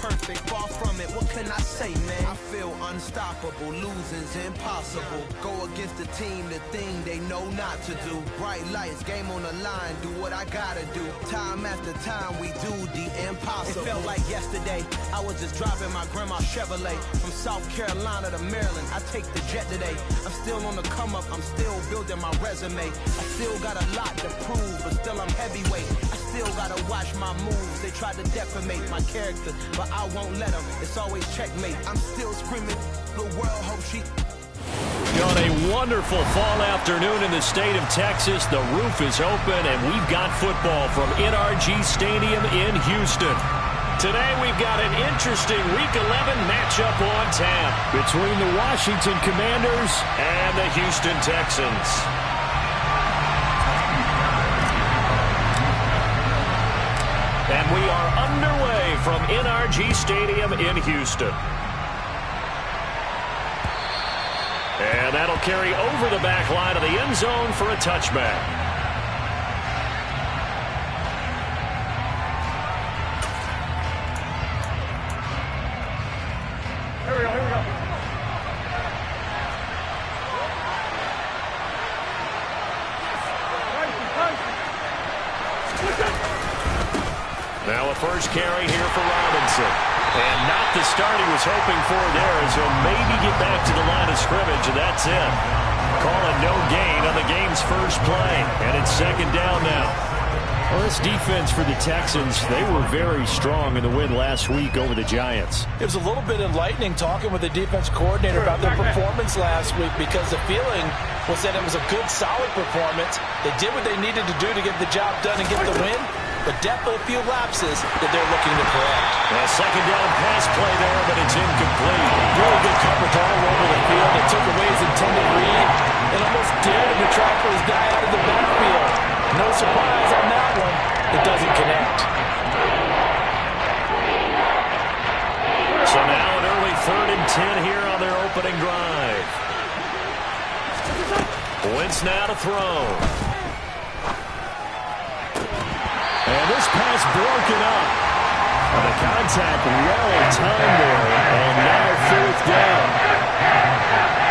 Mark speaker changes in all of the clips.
Speaker 1: perfect, far from it, what can I say, man? I feel unstoppable, losing's impossible. Go against the team, the thing they know not to do. Bright lights, game on the line, do what I gotta do. Time after time, we do the impossible. It felt like yesterday, I was just driving my grandma's Chevrolet from South Carolina to Maryland. I take the jet today. I'm still on the come up, I'm still building my resume. I still got a lot to prove, but still I'm heavyweight. I still gotta watch my moves. They tried to defamate my character, but I won't let them. It's always checkmate. I'm still screaming, the world hope she...
Speaker 2: On a wonderful fall afternoon in the state of Texas, the roof is open, and we've got football from NRG Stadium in Houston. Today we've got an interesting Week 11 matchup on tap between the Washington Commanders and the Houston Texans. And we are underway from NRG Stadium in Houston. And that'll carry over the back line of the end zone for a touchback.
Speaker 3: Here we go.
Speaker 2: Now a first carry here for Robinson. And not the start he was hoping for there, as he'll maybe get back to the line of scrimmage, and that's it. Calling no gain on the game's first play, and it's second down now. Well, this defense for the Texans, they were very strong in the win last week over the Giants.
Speaker 4: It was a little bit enlightening talking with the defense coordinator about their performance last week, because the feeling was that it was a good, solid performance. They did what they needed to do to get the job done and get the win, but definitely a few lapses that they're looking to correct.
Speaker 2: A second down pass play there, but it's incomplete.
Speaker 4: Really good coverage all over the field. It took away his intended read and almost dared him to try for his guy out of the backfield. No surprise on that one. It doesn't connect.
Speaker 2: So now an early 3rd and 10 here on their opening drive. Wentz now to throw. And this pass broken up. And the contact well timed there. And now 4th down.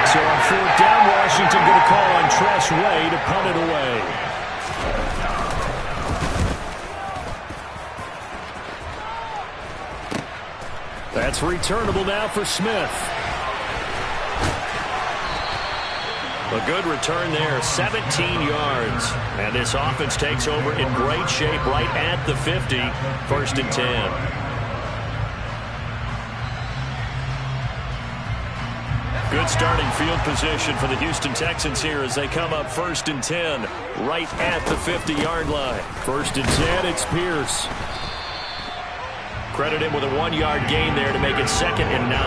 Speaker 2: So on 4th down, Washington going to call on Tress Way to punt it away. That's returnable now for Smith. A good return there, 17 yards. And this offense takes over in great shape right at the 50, 1st and 10. Good starting field position for the Houston Texans here as they come up 1st and 10 right at the 50-yard line. 1st and 10, it's Pierce. Credit him with a 1-yard gain there to make it 2nd and 9.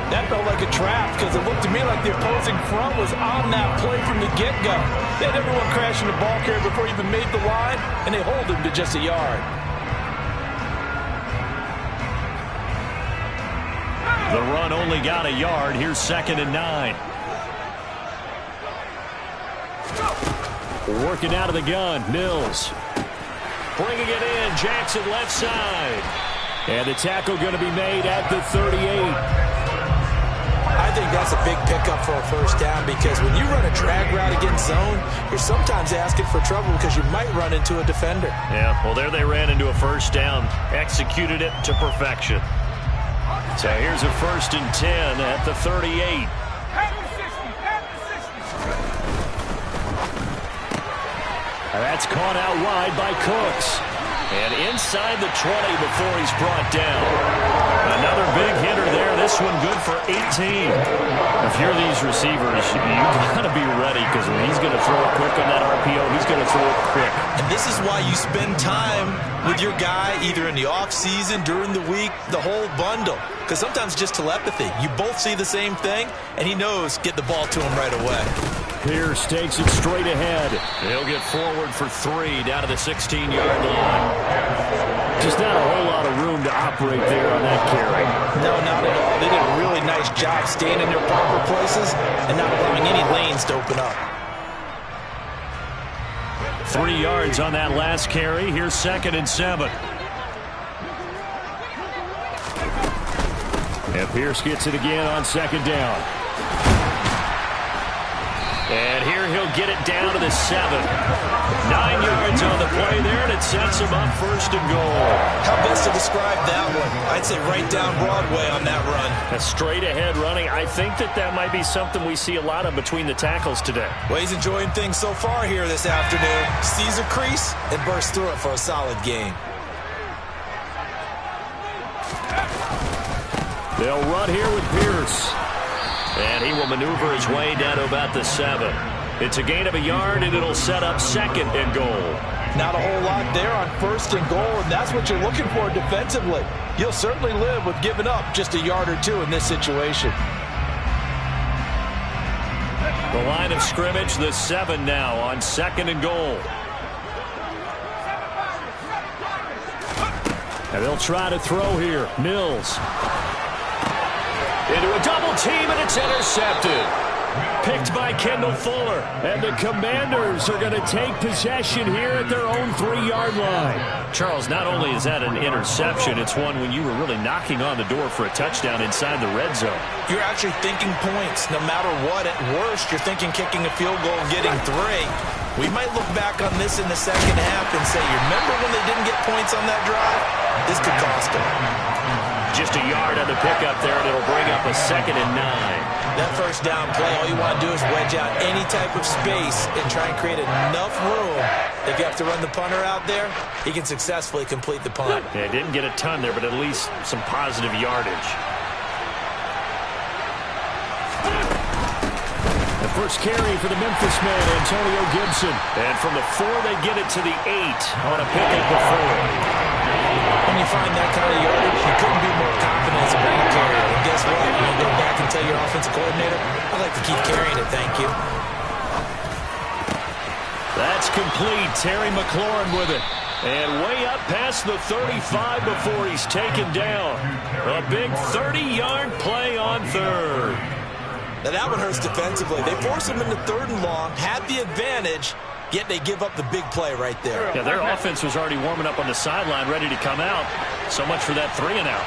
Speaker 4: That felt like a trap, because it looked to me like the opposing front was on that play from the get-go. They had everyone crashing the ball carrier before he even made the line, and they hold him to just a yard.
Speaker 2: The run only got a yard. Here's 2nd and 9. Working out of the gun, Mills. Bringing it in, Jackson left side. And the tackle going to be made at the 38.
Speaker 4: I think that's a big pickup for a 1st down, because when you run a drag route against zone, you're sometimes asking for trouble because you might run into a defender.
Speaker 2: Yeah, well, there they ran into a 1st down. Executed it to perfection. So here's a 1st and 10 at the 38. That's caught out wide by Cooks. And inside the 20 before he's brought down. Another big hitter there. This one good for 18. If you're these receivers, you got to be ready, because when he's going to throw it quick on that RPO, he's going to throw it quick.
Speaker 4: And this is why you spend time with your guy either in the offseason, during the week, the whole bundle. Because sometimes just telepathy. You both see the same thing, and he knows get the ball to him right away.
Speaker 2: Pierce takes it straight ahead. He'll get forward for 3 down to the 16-yard line. Just not a whole lot of room to operate there on that carry.
Speaker 4: No, not at all. They did a really nice job staying in their proper places and not allowing any lanes to open up.
Speaker 2: 3 yards on that last carry. Here's 2nd and 7. And Pierce gets it again on second down. And here he'll get it down to the 7. 9 yards on the play there, and it sets him up first and goal.
Speaker 4: How best to describe that one? I'd say right down Broadway on that run.
Speaker 2: A straight ahead running. I think that might be something we see a lot of between the tackles today.
Speaker 4: Well, he's enjoying things so far here this afternoon. Sees a crease and bursts through it for a solid gain.
Speaker 2: They'll run here with Pierce. And he will maneuver his way down to about the 7. It's a gain of a yard, and it'll set up second and goal.
Speaker 4: Not a whole lot there on first and goal, and that's what you're looking for defensively. You'll certainly live with giving up just a yard or two in this situation.
Speaker 2: The line of scrimmage, the 7 now on second and goal. And they'll try to throw here. Mills. Into a double team, and it's intercepted. Picked by Kendall Fuller. And the Commanders are going to take possession here at their own 3-yard line. Charles, not only is that an interception, it's one when you were really knocking on the door for a touchdown inside the red zone.
Speaker 4: You're actually thinking points no matter what. At worst, you're thinking kicking a field goal and getting 3. We might look back on this in the second half and say, you remember when they didn't get points on that drive? This could cost them.
Speaker 2: Just a yard on the pickup there, and it'll bring up a 2nd and 9.
Speaker 4: That first down play, all you want to do is wedge out any type of space and try and create enough room. If you have to run the punter out there, he can successfully complete the punt.
Speaker 2: Yeah, didn't get a ton there, but at least some positive yardage. The first carry for the Memphis man, Antonio Gibson. And from the 4, they get it to the 8 on a pickup before.
Speaker 4: When you find that kind of yardage, you couldn't be more confident as a ball carrier. And guess what? You're going to go back and tell your offensive coordinator, I'd like to keep carrying it, thank you.
Speaker 2: That's complete. Terry McLaurin with it. And way up past the 35 before he's taken down. A big 30-yard play on third.
Speaker 4: Now that one hurts defensively. They force him into 3rd and long, had the advantage, yet they give up the big play right there.
Speaker 2: Yeah, their offense was already warming up on the sideline, ready to come out. So much for that 3-and-out.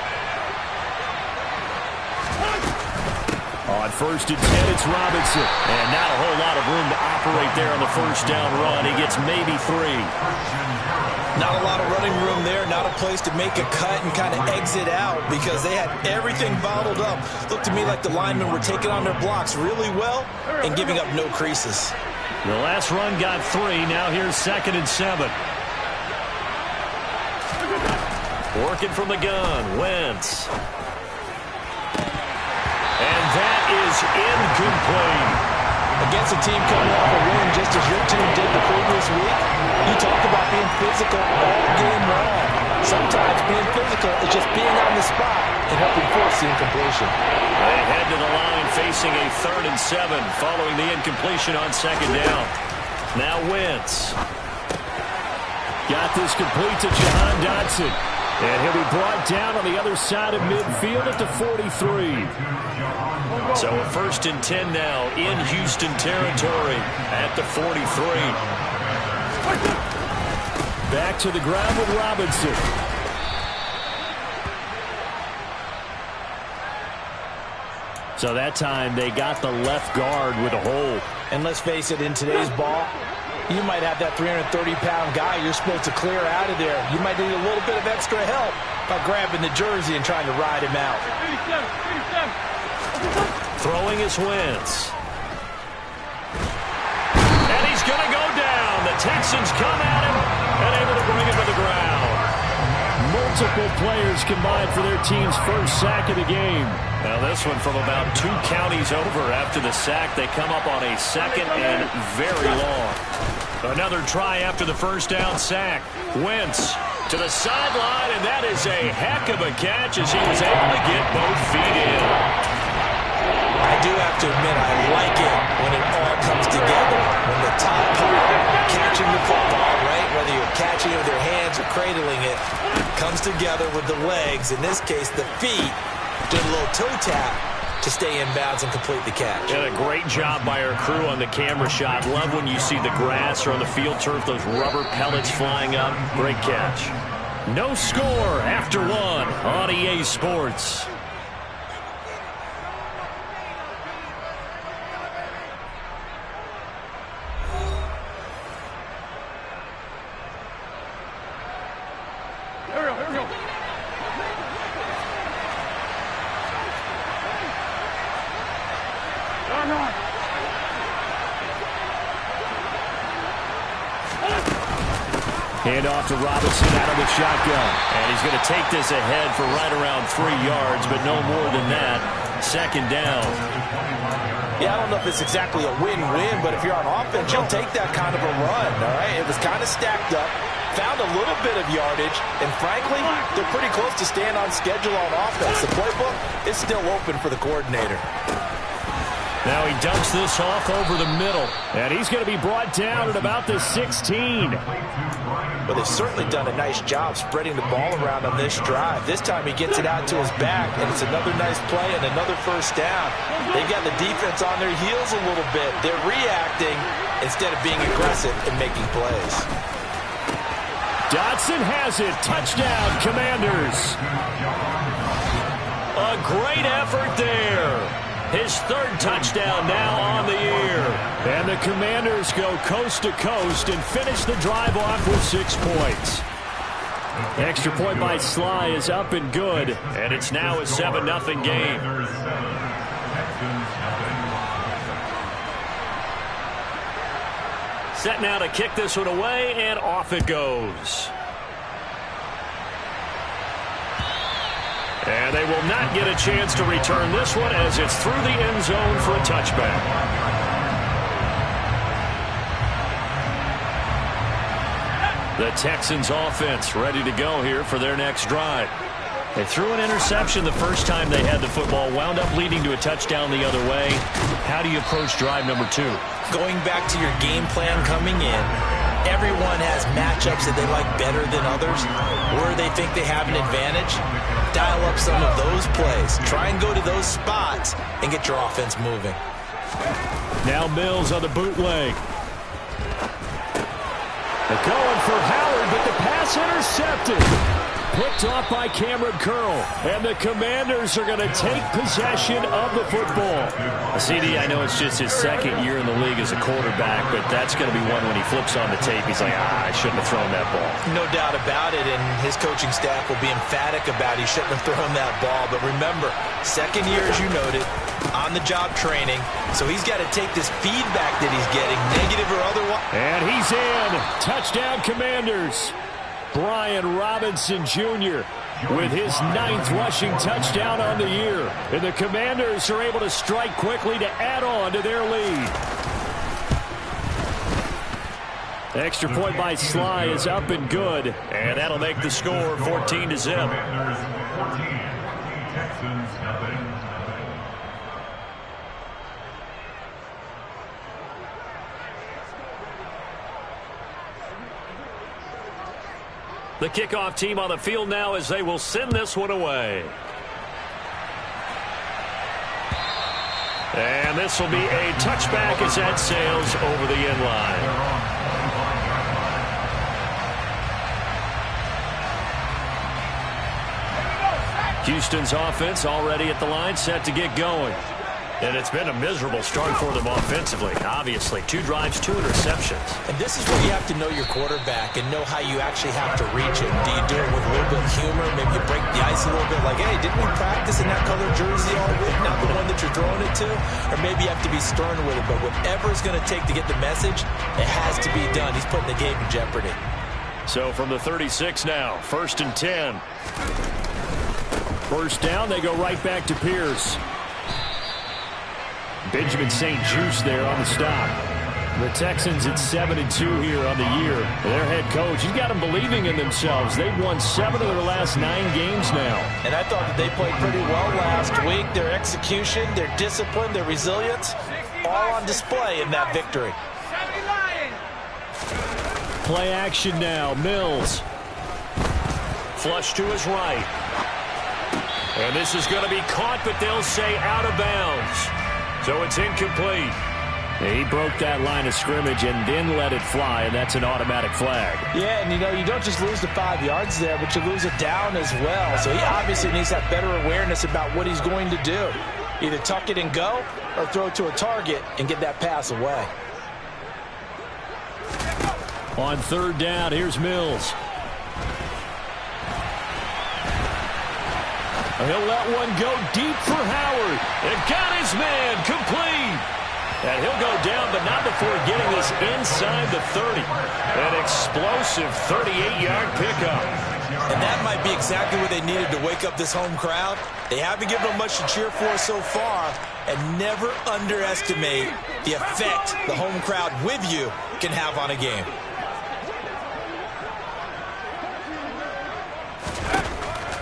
Speaker 2: On first and 10, it's Robinson. And not a whole lot of room to operate there on the first down run. He gets maybe 3.
Speaker 4: Not a lot of running room there, not a place to make a cut and kind of exit out because they had everything bottled up. Looked to me like the linemen were taking on their blocks really well and giving up no creases.
Speaker 2: The last run got 3. Now here's 2nd and 7. Working from the gun, Wentz. And that is incomplete.
Speaker 4: Against a team coming off a win just as your team did the previous week, you talk about being physical all game long. Sometimes being physical is just being on the spot and helping force the incompletion.
Speaker 2: They head to the line facing a 3rd and 7 following the incompletion on 2nd down. Now Wentz. Got this complete to Jahan Dotson. And he'll be brought down on the other side of midfield at the 43. So a 1st and 10 now in Houston territory at the 43. Back to the ground with Robinson. So that time they got the left guard with a hold.
Speaker 4: And let's face it, in today's ball, you might have that 330-pound guy you're supposed to clear out of there. You might need a little bit of extra help by grabbing the jersey and trying to ride him out.
Speaker 2: Throwing is Wentz. And he's going to go down. The Texans come at him and able to bring him to the ground. Multiple players combined for their team's first sack of the game. Now this one from about 2 counties over after the sack. They come up on a 2nd and very long. Another try after the first down sack. Wentz to the sideline, and that is a heck of a catch as he was able to get both feet in.
Speaker 4: I do have to admit, I like it when it all comes together. When the top part, catching the football, right? Whether you're catching it with your hands or cradling it, comes together with the legs. In this case, the feet. Did a little toe tap to stay in bounds and complete the catch.
Speaker 2: And a great job by our crew on the camera shot. Love when you see the grass or on the field turf, those rubber pellets flying up. Great catch. No score after 1 on EA Sports. Hand off to Robinson out of the shotgun. And he's going to take this ahead for right around 3 yards, but no more than that. Second down.
Speaker 4: Yeah, I don't know if it's exactly a win-win, but if you're on offense, you'll take that kind of a run, all right? It was kind of stacked up, found a little bit of yardage, and frankly, they're pretty close to staying on schedule on offense. The playbook is still open for the coordinator.
Speaker 2: Now he dumps this off over the middle, and he's going to be brought down at about the 16.
Speaker 4: Well, they've certainly done a nice job spreading the ball around on this drive. This time he gets it out to his back, and it's another nice play and another first down. They've got the defense on their heels a little bit. They're reacting instead of being aggressive and making plays.
Speaker 2: Dotson has it. Touchdown, Commanders. A great effort there. His third touchdown now on the year. And the Commanders go coast to coast and finish the drive off with 6 points. Extra point by Sly is up and good. And it's now a 7-0 game. Set now to kick this one away, and off it goes. And they will not get a chance to return this one as it's through the end zone for a touchback. The Texans offense ready to go here for their next drive. They threw an interception the first time they had the football, wound up leading to a touchdown the other way. How do you approach drive number 2?
Speaker 4: Going back to your game plan coming in, everyone has matchups that they like better than others, where they think they have an advantage. Dial up some of those plays. Try and go to those spots and get your offense moving.
Speaker 2: Now Mills on the bootleg. They're going for Howard, but the pass intercepted. Picked off by Cameron Curl. And the Commanders are going to take possession of the football. CD, I know it's just his second year in the league as a quarterback, but that's going to be one when he flips on the tape. He's like, I shouldn't have thrown that ball.
Speaker 4: No doubt about it, and his coaching staff will be emphatic about he shouldn't have thrown that ball. But remember, second year, as you noted, on-the-job training, so he's got to take this feedback that he's getting, negative or otherwise.
Speaker 2: And he's in. Touchdown, Commanders. Brian Robinson Jr. with his 9th rushing touchdown on the year. And the Commanders are able to strike quickly to add on to their lead. Extra point by Sly is up and good. And that'll make the score 14-0. The kickoff team on the field now as they will send this one away. And this will be a touchback as that sails over the end line. Houston's offense already at the line, set to get going. And it's been a miserable start for them offensively, obviously. 2 drives, 2 interceptions.
Speaker 4: And this is where you have to know your quarterback and know how you actually have to reach him. Do you do it with a little bit of humor? Maybe you break the ice a little bit like, hey, didn't we practice in that color jersey all week? Not the one that you're throwing it to? Or maybe you have to be stern with it. But whatever it's going to take to get the message, it has to be done. He's putting the game in jeopardy.
Speaker 2: So from the 36 now, 1st and 10. First down, they go right back to Pierce. Benjamin St. Juste there on the stop. The Texans at 7-2 here on the year. Their head coach, he's got them believing in themselves. They've won 7 of their last 9 games now.
Speaker 4: And I thought that they played pretty well last week. Their execution, their discipline, their resilience, all on display in that victory.
Speaker 2: Play action now. Mills. Flush to his right. And this is going to be caught, but they'll say out of bounds. So it's incomplete. He broke that line of scrimmage and then let it fly, and that's an automatic flag.
Speaker 4: Yeah, and you don't just lose the 5 yards there, but you lose it down as well. So he obviously needs that better awareness about what he's going to do. Either tuck it and go or throw it to a target and get that pass away.
Speaker 2: On 3rd down, here's Mills. He'll let one go deep for Howard. And got his man complete. And he'll go down, but not before getting this inside the 30. An explosive 38-yard pickup.
Speaker 4: And that might be exactly what they needed to wake up this home crowd. They haven't given them much to cheer for so far, and never underestimate the effect the home crowd with you can have on a game.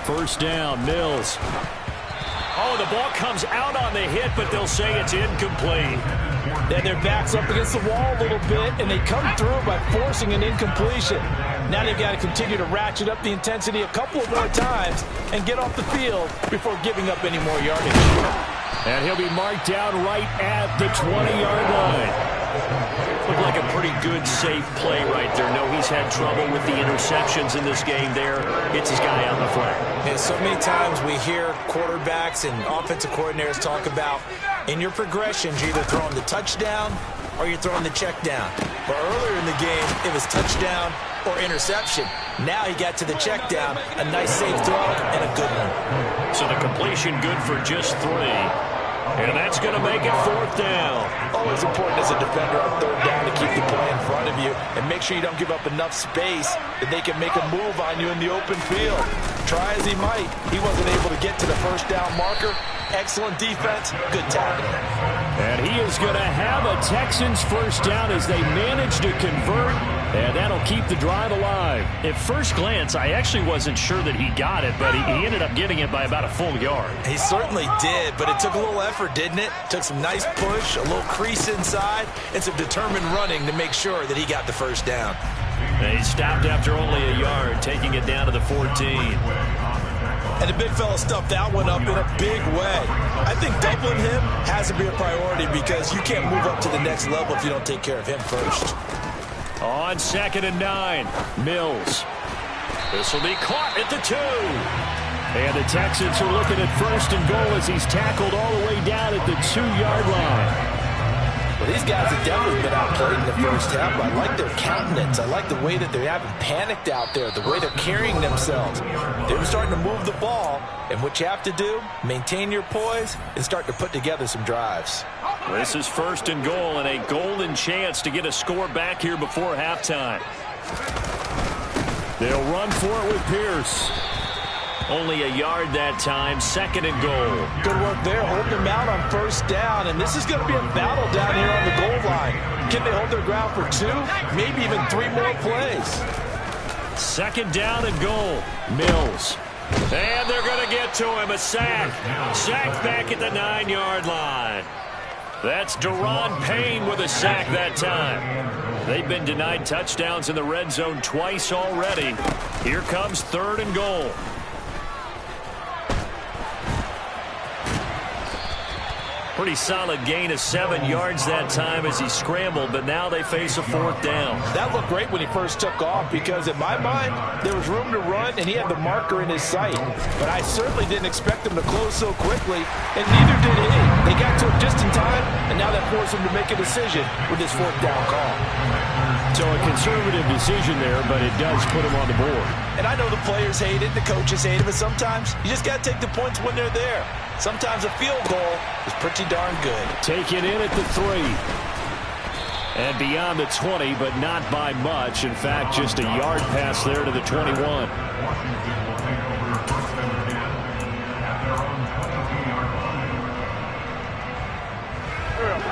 Speaker 2: First down, Mills. Oh, the ball comes out on the hit, but they'll say it's incomplete.
Speaker 4: Then their back's up against the wall a little bit, and they come through by forcing an incompletion. Now they've got to continue to ratchet up the intensity a couple of more times and get off the field before giving up any more yardage.
Speaker 2: And he'll be marked down right at the 20-yard line. Looked like a pretty good, safe play right there. No, he's had trouble with the interceptions in this game there. Gets his guy on the flat.
Speaker 4: And so many times we hear quarterbacks and offensive coordinators talk about in your progressions, you're either throwing the touchdown or you're throwing the check down. But earlier in the game, it was touchdown or interception. Now he got to the check down, a nice safe throw and a good one.
Speaker 2: So the completion good for just 3. And that's going to make it 4th down.
Speaker 4: Always important as a defender on 3rd down to keep the play in front of you and make sure you don't give up enough space that they can make a move on you in the open field. Try as he might, he wasn't able to get to the first down marker. Excellent defense, good tackling.
Speaker 2: And he is going to have a Texans first down as they manage to convert, and that'll keep the drive alive. At first glance, I actually wasn't sure that he got it, but he ended up getting it by about a full yard.
Speaker 4: He certainly did, but it took a little effort, didn't it? Took some nice push, a little crease inside, and some determined running to make sure that he got the first down.
Speaker 2: And he stopped after only a yard, taking it down to the 14.
Speaker 4: And the big fella stuffed that one up in a big way. I think doubling him has to be a priority because you can't move up to the next level if you don't take care of him first.
Speaker 2: On 2nd and 9, Mills. This will be caught at the 2. And the Texans are looking at 1st and goal as he's tackled all the way down at the 2-yard line.
Speaker 4: Well, these guys have definitely been outplayed in the first half. I like their countenance. I like the way that they haven't panicked out there, the way they're carrying themselves. They're starting to move the ball, and what you have to do, maintain your poise and start to put together some drives.
Speaker 2: This is 1st and goal and a golden chance to get a score back here before halftime. They'll run for it with Pierce. Only a yard that time, 2nd and goal.
Speaker 4: Good work there, holding them out on 1st down, and this is going to be a battle down here on the goal line. Can they hold their ground for 2, maybe even 3 more plays?
Speaker 2: 2nd down and goal. Mills. And they're going to get to him, a sack. Sacked back at the 9-yard line. That's Deron Payne with a sack that time. They've been denied touchdowns in the red zone twice already. Here comes 3rd and goal. Pretty solid gain of 7 yards that time as he scrambled, but now they face a 4th down.
Speaker 4: That looked great when he first took off because in my mind, there was room to run and he had the marker in his sight. But I certainly didn't expect him to close so quickly, and neither did he. They got to him just in time, and now that forced him to make a decision with his 4th down call.
Speaker 2: So a conservative decision there, but it does put him on the board.
Speaker 4: And I know the players hate it, the coaches hate it, but sometimes you just got to take the points when they're there. Sometimes a field goal is pretty darn good.
Speaker 2: Take it in at the 3. And beyond the 20, but not by much. In fact, just a yard pass there to the 21.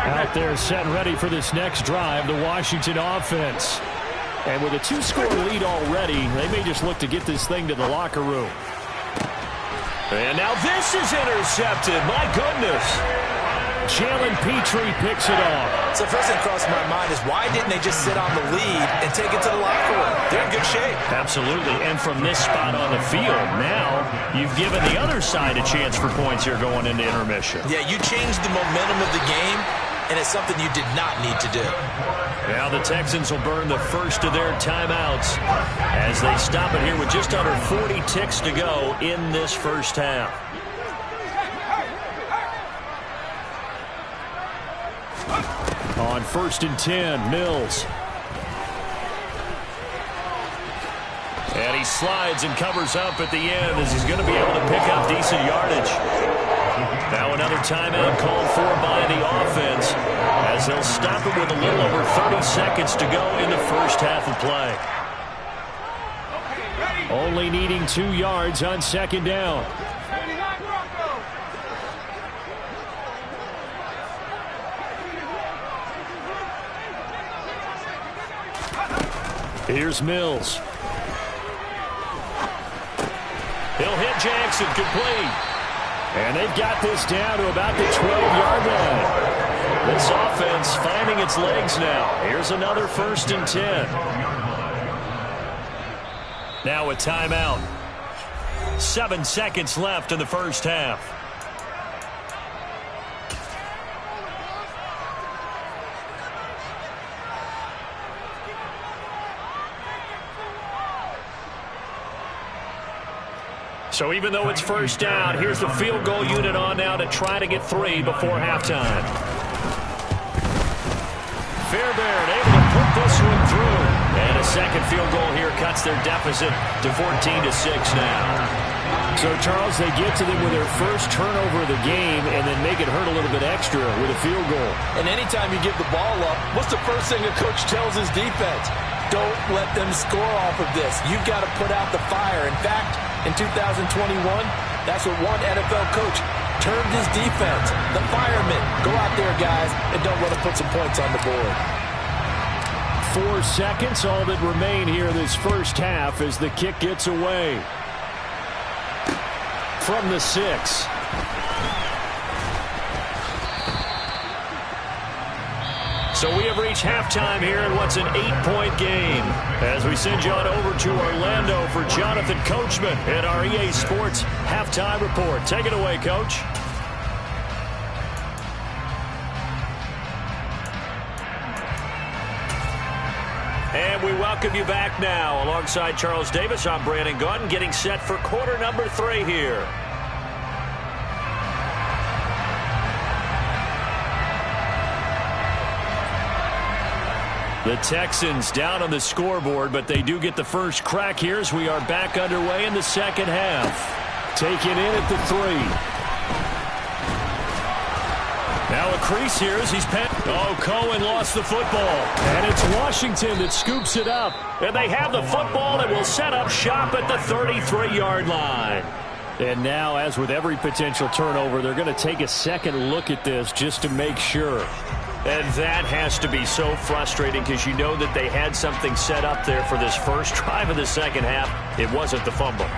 Speaker 2: Out there set ready for this next drive, the Washington offense. And with a 2-score lead already, they may just look to get this thing to the locker room. And now this is intercepted. My goodness. Jalen Petrie picks it off.
Speaker 4: So first thing crossed my mind is why didn't they just sit on the lead and take it to the locker room? They're in good shape.
Speaker 2: Absolutely. And from this spot on the field, now you've given the other side a chance for points here going into intermission.
Speaker 4: Yeah, you changed the momentum of the game, and it's something you did not need to do.
Speaker 2: Now the Texans will burn the first of their timeouts as they stop it here with just under 40 ticks to go in this first half. On 1st and 10, Mills. And he slides and covers up at the end as he's going to be able to pick up decent yardage. Now another timeout called for by the offense as as they'll stop it with a little over 30 seconds to go in the first half of play. Only needing 2 yards on second down. Here's Mills. He'll hit Jackson, complete. And they've got this down to about the 12-yard line. This offense finding its legs now. Here's another 1st and 10. Now a timeout. 7 seconds left in the first half. So even though it's first down, here's the field goal unit on now to try to get 3 before halftime. Fairbairn able to put this one through. And a second field goal here cuts their deficit to 14-6 now. So, Charles, they get to them with their first turnover of the game and then make it hurt a little bit extra with a field goal. And anytime you give the ball up, what's the first thing a coach tells his defense? Don't let them score off of this. You've got to put out the fire. In fact, in 2021, that's what one NFL coach termed his defense. The firemen. Go out there, guys, and don't let them put some points on the board. 4 seconds, all that remain here this first half as the kick gets away. From the 6. So we have reached halftime here in what's an 8-point game. As we send you on over to Orlando for Jonathan Coachman at our EA Sports Halftime Report. Take it away, Coach. And we welcome you back now. Alongside Charles Davis, I'm Brandon Gaudin, getting set for quarter number 3 here. The Texans down on the scoreboard, but they do get the first crack here as we are back underway in the second half. Taken in at the 3. Now a crease here as he's Oh, Cohen lost the football. And it's Washington that scoops it up. And they have the football and will set up shop at the 33-yard line. And now, as with every potential turnover, they're going to take a second look at this just to make sure. And that has to be so frustrating because you know that they had something set up there for this first drive of the second half. It wasn't the fumble.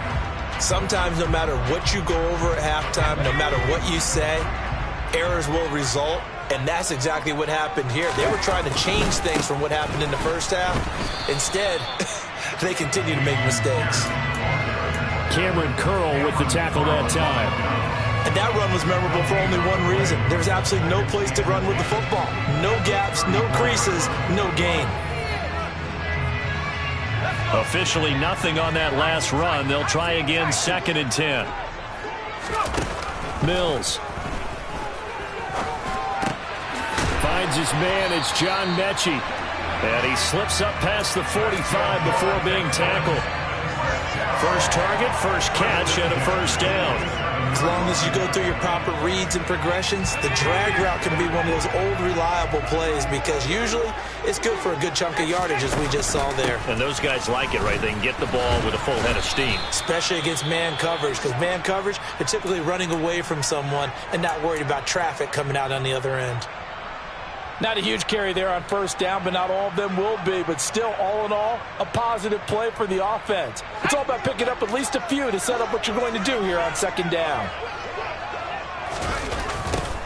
Speaker 2: Sometimes no matter what you go over at halftime, no matter what you say, errors will result. And that's exactly what happened here. They were trying to change things from what happened in the first half. Instead, they continue to make mistakes. Cameron Curl with the tackle that time. And that run was memorable for only one reason. There's absolutely no place to run with the football. No gaps, no creases, no gain. Officially nothing on that last run. They'll try again, 2nd and 10. Mills. Finds his man. It's John Mechie. And he slips up past the 45 before being tackled. First target, first catch, and a first down. As long as you go through your proper reads and progressions, the drag route can be one of those old reliable plays because usually it's good for a good chunk of yardage as we just saw there. And those guys like it, right? They can get the ball with a full head of steam. Especially against man coverage because man coverage, they're typically running away from someone and not worried about traffic coming out on the other end. Not a huge carry there on first down, but not all of them will be. But still, all in all, a positive play for the offense. It's all about picking up at least a few to set up what you're going to do here on second down.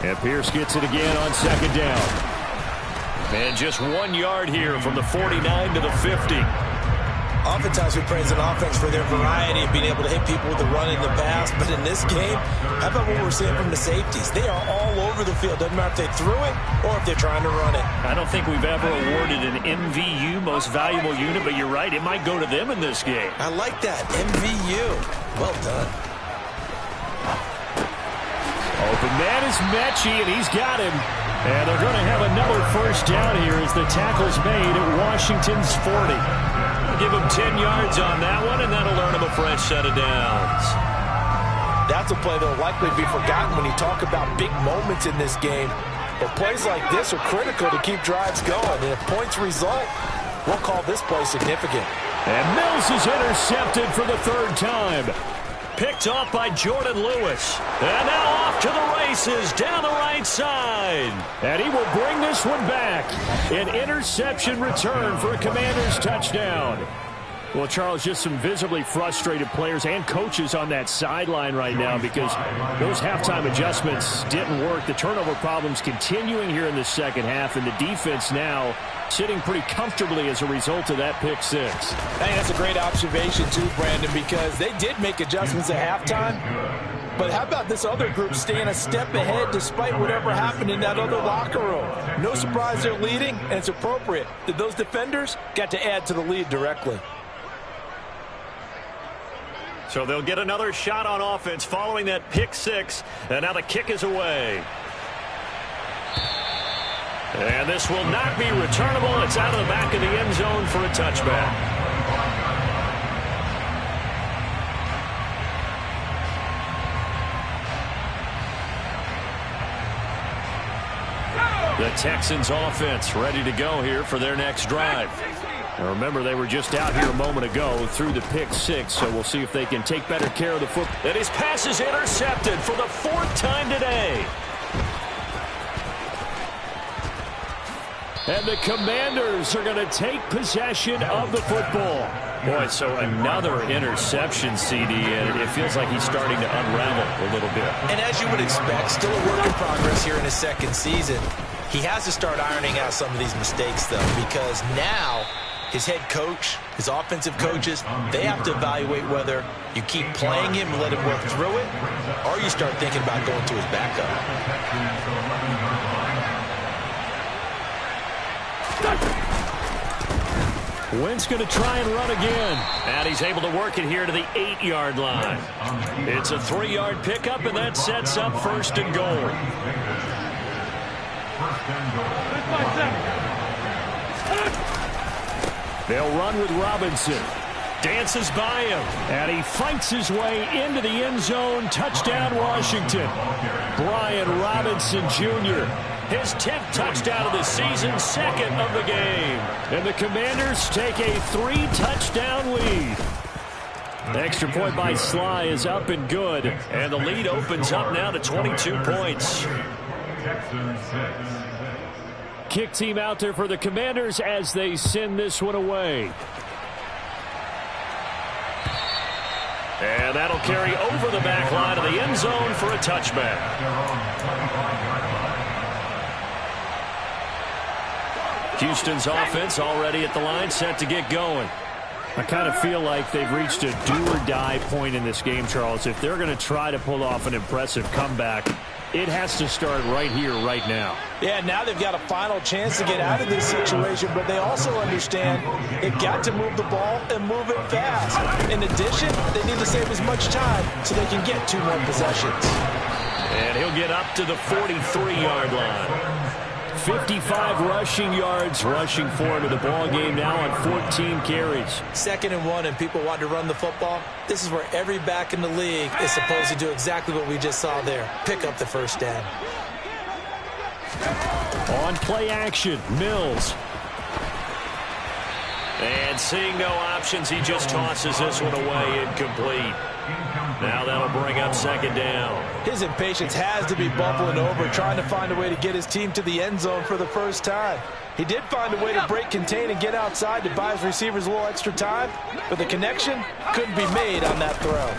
Speaker 2: And Pierce gets it again on second down. And just 1 yard here from the 49 to the 50. Oftentimes we praise an offense for their variety of being able to hit people with the run and the pass. But in this game, how about what we're seeing from the safeties? They are all over the field. Doesn't matter if they threw it or if they're trying to run it. I don't think we've ever awarded an MVU, most valuable unit, but you're right. It might go to them in this game. I like that. MVU. Well done. Open man is Mechie, and he's got him. And they're going to have another first down here as the tackle's made at Washington's 40. Give him 10 yards on that one, and that'll earn him a fresh set of downs. That's a play that will likely be forgotten when you talk about big moments in this game.
Speaker 4: But plays like this are critical to keep drives going. And if points result, we'll call this play significant.
Speaker 2: And Mills is intercepted for the third time. Picked off by Jordan Lewis. And now off to the races down the right side. And he will bring this one back. An interception return for a Commanders touchdown. Well, Charles, just some visibly frustrated players and coaches on that sideline right now because those halftime adjustments didn't work. The turnover problems continuing here in the second half, and the defense now sitting pretty comfortably as a result of that pick six.
Speaker 4: I think that's a great observation too, Brandon, because they did make adjustments at halftime. But how about this other group staying a step ahead despite whatever happened in that other locker room? No surprise they're leading, and it's appropriate that those defenders got to add to the lead directly.
Speaker 2: So they'll get another shot on offense following that pick six. And now the kick is away. And this will not be returnable. It's out of the back of the end zone for a touchback. The Texans offense ready to go here for their next drive. Now remember, they were just out here a moment ago through the pick six, so we'll see if they can take better care of the football. And his pass is intercepted for the fourth time today. And the Commanders are going to take possession of the football. Boy, so another interception, CD, and it feels like he's starting to unravel a little bit.
Speaker 4: And as you would expect, still a work in progress here in his second season. He has to start ironing out some of these mistakes, though, because now his head coach, his offensive coaches, they have to evaluate whether you keep playing him and let him work through it, or you start thinking about going to his backup.
Speaker 2: Wentz going to try and run again. And he's able to work it here to the 8-yard line. It's a 3-yard pickup, and that sets up first and goal. They'll run with Robinson. Dances by him. And he fights his way into the end zone. Touchdown, Washington. Brian Robinson Jr., his 10th touchdown of the season, second of the game. And the Commanders take a 3-touchdown lead. The extra point by Sly is up and good. And the lead opens up now to 22 points. Kick team out there for the Commanders as they send this one away. And that'll carry over the back line of the end zone for a touchback. Houston's offense already at the line, set to get going. I kind of feel like they've reached a do-or-die point in this game, Charles. If they're going to try to pull off an impressive comeback, it has to start right here, right now.
Speaker 4: Yeah, now they've got a final chance to get out of this situation, but they also understand they've got to move the ball and move it fast. In addition, they need to save as much time so they can get 2 more possessions.
Speaker 2: And he'll get up to the 43-yard line. 55 rushing yards, rushing forward to the ball game now on 14 carries. 2nd and 1, and people want to run the football. This is where every back in the league is supposed to do exactly what we just saw there. Pick up the first down. On play action, Mills. And seeing no options, he just tosses this one away, incomplete. Now that'll bring up 2nd down. His impatience has to be bubbling over, trying to find a way to get his team to the end zone for the first time. He did find a way to break contain and get outside to buy his receivers a little extra time, but the connection couldn't be made on that throw.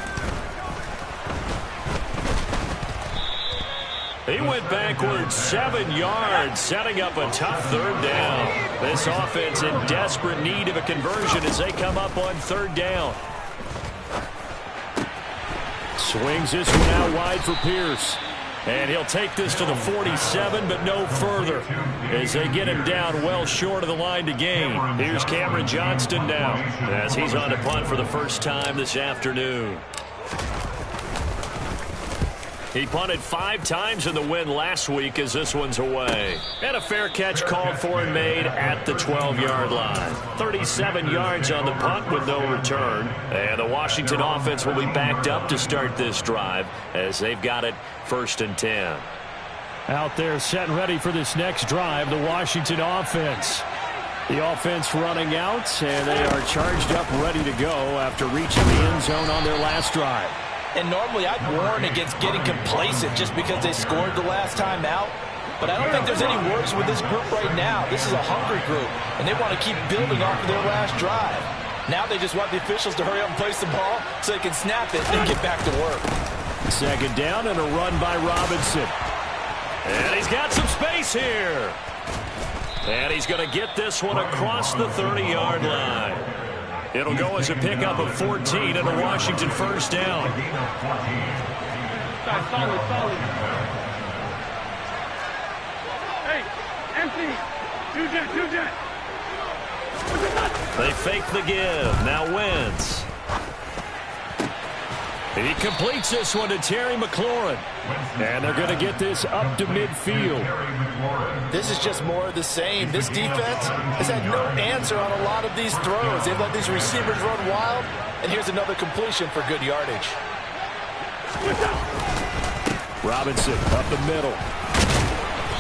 Speaker 2: He went backwards 7 yards, setting up a tough 3rd down. This offense in desperate need of a conversion as they come up on 3rd down. Swings this one out wide for Pierce. And he'll take this to the 47, but no further, as they get him down well short of the line to gain. Here's Cameron Johnston now, as he's on to punt for the first time this afternoon. He punted 5 times in the win last week as this one's away. And a fair catch called for and made at the 12-yard line. 37 yards on the punt with no return. And the Washington offense will be backed up to start this drive as they've got it 1st and 10. Out there set and ready for this next drive, the Washington offense. The offense running out, and they are charged up, ready to go after reaching the end zone on their last drive.
Speaker 4: And normally I'd warn against getting complacent just because they scored the last time out. But I don't think there's any worries with this group right now. This is a hungry group, and they want to keep building off of their last drive. Now they just want the officials to hurry up and place the ball so they can snap it and get back to work.
Speaker 2: Second down and a run by Robinson. And he's got some space here. And he's going to get this one across the 30-yard line. It'll go as a pickup of 14 and a Washington first down.
Speaker 3: Solid. Hey, empty. Do that.
Speaker 2: They fake the give. Now Wentz. He completes this one to Terry McLaurin. And they're going to get this up to midfield.
Speaker 4: This is just more of the same. This defense has had no answer on a lot of these throws. They've let these receivers run wild. And here's another completion for good yardage.
Speaker 2: Robinson up the middle.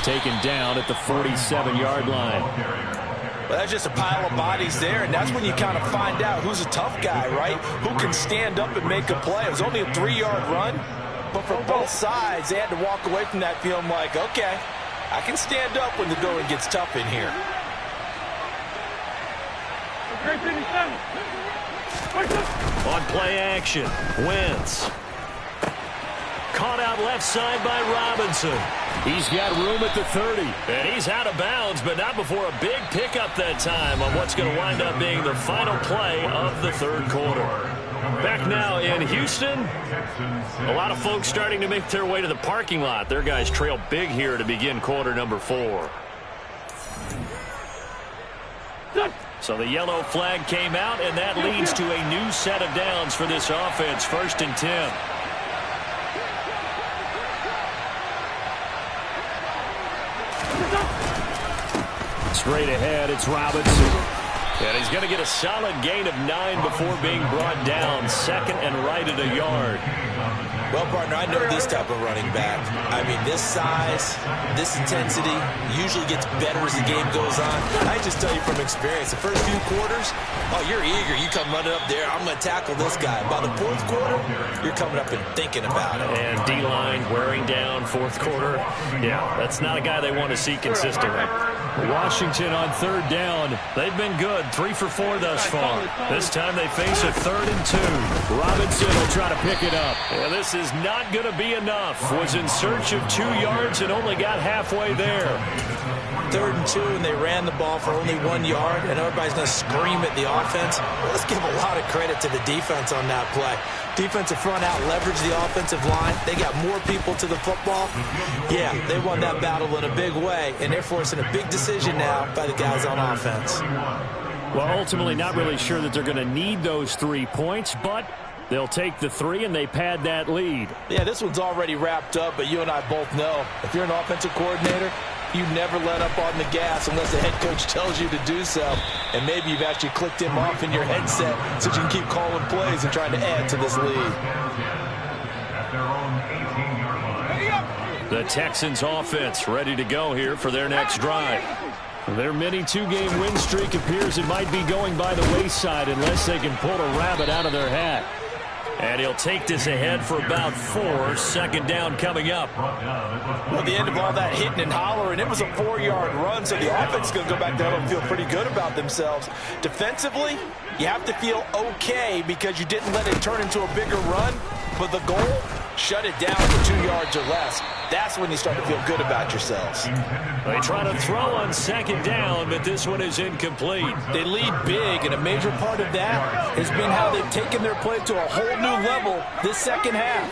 Speaker 2: Taken down at the 47-yard line.
Speaker 4: Well, that's just a pile of bodies there, and that's when you kind of find out who's a tough guy, right? Who can stand up and make a play. It was only a 3-yard run, but for both sides, they had to walk away from that feeling like, okay, I can stand up when the going gets tough in here.
Speaker 2: On play action, Wentz. Caught out left side by Robinson. He's got room at the 30. And he's out of bounds, but not before a big pickup that time on what's going to wind up being the final play of the third quarter. Back now in Houston. A lot of folks starting to make their way to the parking lot. Their guys trail big here to begin quarter number 4. So the yellow flag came out, and that leads to a new set of downs for this offense. 1st and 10. Straight ahead, it's Robinson. And he's going to get a solid gain of 9 before being brought down. 2nd and right at a yard.
Speaker 4: Well, partner, I know this type of running back. I mean, this size, this intensity usually gets better as the game goes on. I just tell you from experience, the first few quarters, oh, you're eager. You come running up there, I'm going to tackle this guy. By the 4th quarter, you're coming up and thinking about it.
Speaker 2: And D-line wearing down 4th quarter. Yeah, that's not a guy they want to see consistently. Washington on 3rd down. They've been good. 3 for 4 thus far. This time they face a 3rd and 2. Robinson will try to pick it up. And this is not going to be enough. Was in search of 2 yards and only got halfway there.
Speaker 4: 3rd and 2, and they ran the ball for only 1 yard, and everybody's going to scream at the offense. Let's give a lot of credit to the defense on that play. Defensive front out leveraged the offensive line. They got more people to the football. Yeah, they won that battle in a big way, and they're forcing a big decision now by the guys on offense.
Speaker 2: Well, ultimately not really sure that they're going to need those 3 points, but they'll take the 3 and they pad that lead.
Speaker 4: Yeah, this one's already wrapped up, but you and I both know if you're an offensive coordinator, you never let up on the gas unless the head coach tells you to do so. And maybe you've actually clicked him off in your headset so you can keep calling plays and trying to add to this lead.
Speaker 2: The Texans offense ready to go here for their next drive. Their mini 2-game win streak appears it might be going by the wayside unless they can pull a rabbit out of their hat. And he'll take this ahead for about 4. 2nd down coming up.
Speaker 4: Well, the end of all that hitting and hollering, it was a 4-yard run, so the offense is going to go back down and feel pretty good about themselves. Defensively, you have to feel okay because you didn't let it turn into a bigger run, but the goal, shut it down for 2 yards or less. That's when you start to feel good about yourselves.
Speaker 2: They try to throw on 2nd down, but this one is incomplete.
Speaker 4: They lead big, and a major part of that has been how they've taken their play to a whole new level this second half.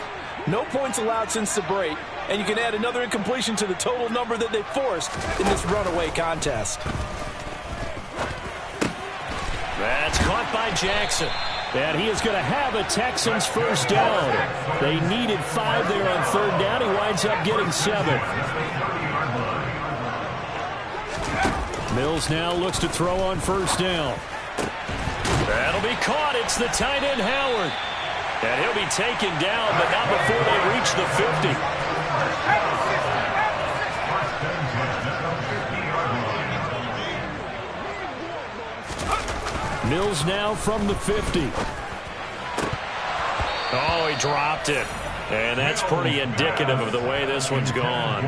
Speaker 4: No points allowed since the break, and you can add another incompletion to the total number that they forced in this runaway contest.
Speaker 2: That's caught by Jackson. And he is going to have a Texans first down. They needed 5 there on 3rd down. He winds up getting 7. Mills now looks to throw on 1st down. That'll be caught. It's the tight end Howard. And he'll be taken down, but not before they reach the 50. Mills now from the 50. Oh, he dropped it. And that's pretty indicative of the way this one's gone.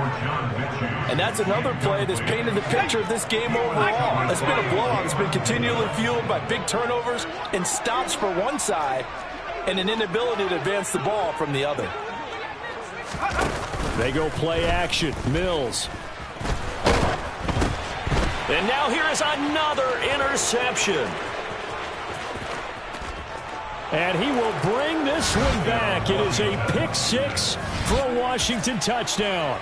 Speaker 4: And that's another play that's painted the picture of this game overall. It's been a blowout. It's been continually fueled by big turnovers and stops for one side and an inability to advance the ball from the other.
Speaker 2: They go play action. Mills. And now here is another interception. And he will bring this one back. It is a pick six for a Washington touchdown.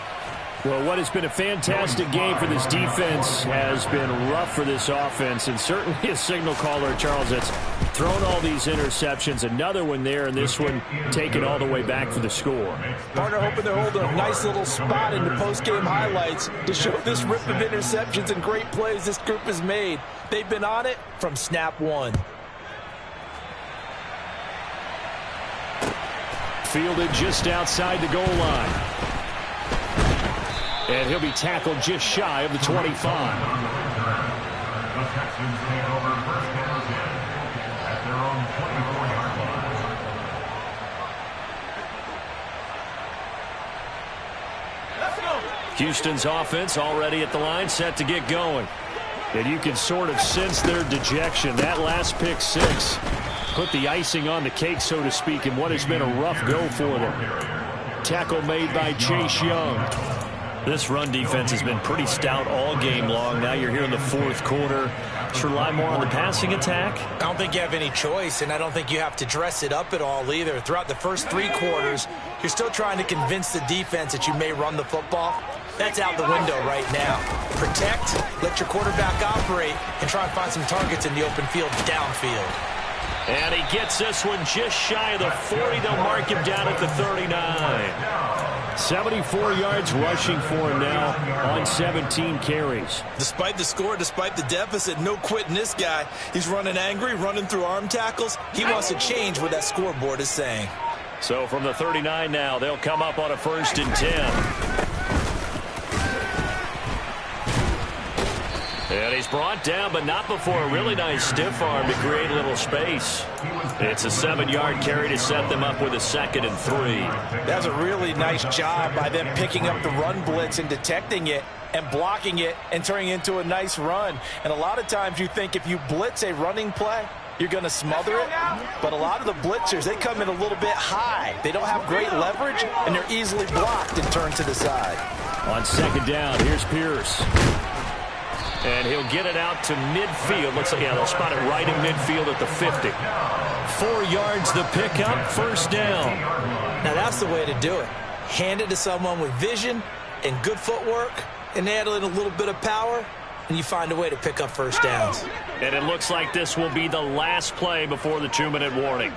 Speaker 2: Well, what has been a fantastic game for this defense has been rough for this offense, and certainly a signal caller, Charles, that's thrown all these interceptions. Another one there, and this one taken all the way back for the score.
Speaker 4: Partner hoping they're holding a nice little spot in the post-game highlights to show this rip of interceptions and great plays this group has made. They've been on it from snap one.
Speaker 2: Fielded just outside the goal line. And he'll be tackled just shy of the 25.
Speaker 5: The Texans take over first down at their own 24-yard line.
Speaker 2: Let's go. Houston's offense already at the line, set to get going. And you can sort of sense their dejection. That last pick six put the icing on the cake, so to speak, in what has been a rough go for them. Tackle made by Chase Young. This run defense has been pretty stout all game long. Now you're here in the fourth quarter. Should rely more on the passing attack?
Speaker 4: I don't think you have any choice, and I don't think you have to dress it up at all either. Throughout the first three quarters, you're still trying to convince the defense that you may run the football. That's out the window right now. Protect, let your quarterback operate, and try and find some targets in the open field downfield.
Speaker 2: And he gets this one just shy of the 40. They'll mark him down at the 39. 74 yards rushing for him now on 17 carries.
Speaker 4: Despite the score, despite the deficit, no quitting this guy. He's running angry, running through arm tackles. He wants to change what that scoreboard is saying.
Speaker 2: So from the 39 now, they'll come up on a 1st and 10. And he's brought down, but not before a really nice stiff arm to create a little space. It's a 7-yard carry to set them up with a 2nd and 3.
Speaker 4: That's a really nice job by them picking up the run blitz and detecting it and blocking it and turning it into a nice run. And a lot of times you think if you blitz a running play, you're going to smother it. But a lot of the blitzers, they come in a little bit high. They don't have great leverage, and they're easily blocked and turned to the side.
Speaker 2: On 2nd down, here's Pierce. And he'll get it out to midfield. Looks like, yeah, they'll spot it right in midfield at the 50. 4 yards the pickup, 1st down.
Speaker 4: Now that's the way to do it. Hand it to someone with vision and good footwork and add in a little bit of power, and you find a way to pick up 1st downs.
Speaker 2: And it looks like this will be the last play before the 2-minute warning.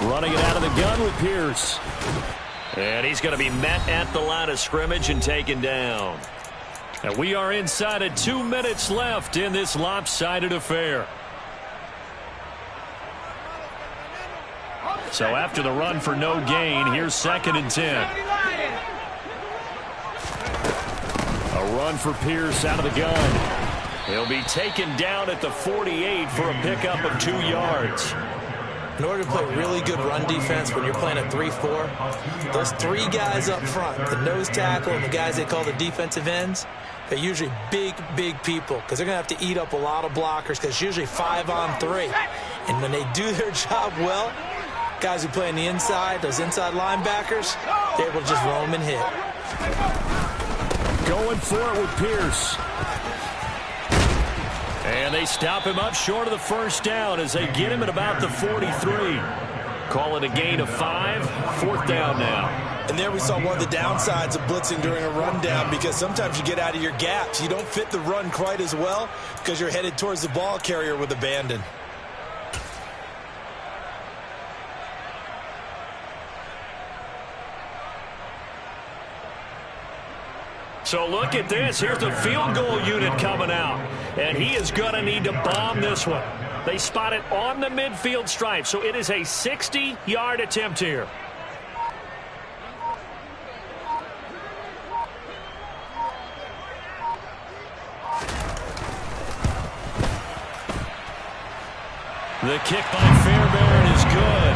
Speaker 2: Running it out of the gun with Pierce. And he's going to be met at the line of scrimmage and taken down. And we are inside of 2 minutes left in this lopsided affair. So after the run for no gain, here's 2nd and 10. A run for Pierce out of the gun. He'll be taken down at the 48 for a pickup of 2 yards.
Speaker 4: In order to play really good run defense when you're playing a 3-4, those 3 guys up front, the nose tackle and the guys they call the defensive ends, they're usually big, big people because they're going to have to eat up a lot of blockers because it's usually 5-on-3. And when they do their job well, guys who play on the inside, those inside linebackers, they're able to just roam and hit.
Speaker 2: Going for it with Pierce. And they stop him up short of the 1st down as they get him at about the 43. Call it a gain of 5, 4th down now.
Speaker 4: And there we saw one of the downsides of blitzing during a rundown because sometimes you get out of your gaps. You don't fit the run quite as well because you're headed towards the ball carrier with abandon.
Speaker 2: So look at this. Here's the field goal unit coming out. And he is going to need to bomb this one. They spot it on the midfield stripe. So it is a 60-yard attempt here. The kick by Fairbairn is good.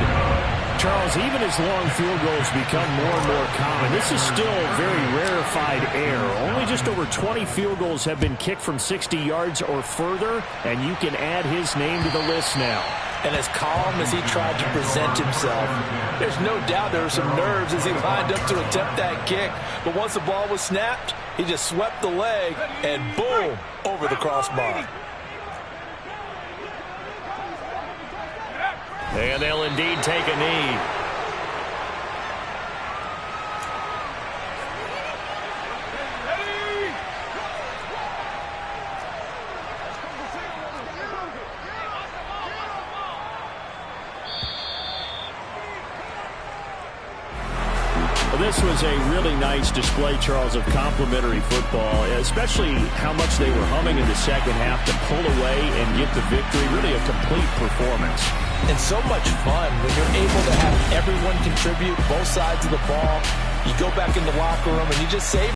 Speaker 2: Charles, even as long field goals become more and more common, this is still very rarefied air. Only just over 20 field goals have been kicked from 60 yards or further, and you can add his name to the list now.
Speaker 4: And as calm as he tried to present himself, there's no doubt there were some nerves as he lined up to attempt that kick. But once the ball was snapped, he just swept the leg and boom, over the crossbar.
Speaker 2: And they'll indeed take a knee. This was a really nice display, Charles, of complimentary football, especially how much they were humming in the second half to pull away and get the victory. Really a complete performance.
Speaker 4: And so much fun when you're able to have everyone contribute both sides of the ball. You go back in the locker room and you just save